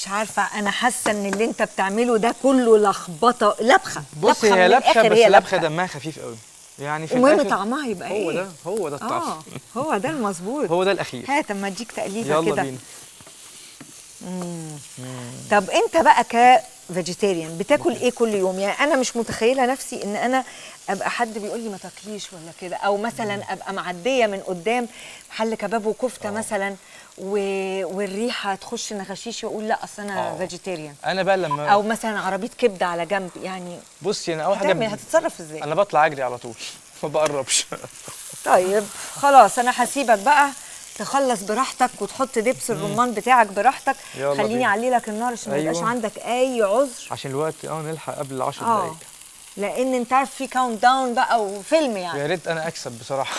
مش عارفه، انا حاسه ان اللي انت بتعمله ده كله لخبطه لبخه. بص هي لبخه، بس لبخه دمها خفيف قوي يعني في المهم الاخر. طعمها يبقى ايه؟ هو ده الطعم. هو ده المظبوط. هو ده الاخير. هات اما اديك تقليبه يلا كده. بينا. طب انت بقى كفيجيتيريان بتاكل ايه كل يوم؟ يعني انا مش متخيله نفسي ان انا ابقى حد بيقول لي ما تاكليش ولا كده، او مثلا ابقى معديه من قدام محل كباب وكفته مثلا والريحه تخش نغشيشي واقول لا اصل انا فيجيتيريان. انا بقى لما او مثلا عربيه كبده على جنب يعني. بصي انا اول حاجه هتتصرف ازاي؟ انا بطلع اجري على طول ما بقربش. طيب خلاص انا هسيبك بقى تخلص براحتك وتحط دبس الرمان بتاعك براحتك. خليني اعلي لك النار عشان ما يبقاش عندك اي عذر، عشان الوقت نلحق قبل 10 دقايق. لان انت عارف في كاونت داون بقى وفيلم يعني. يا ريت انا اكسب بصراحه.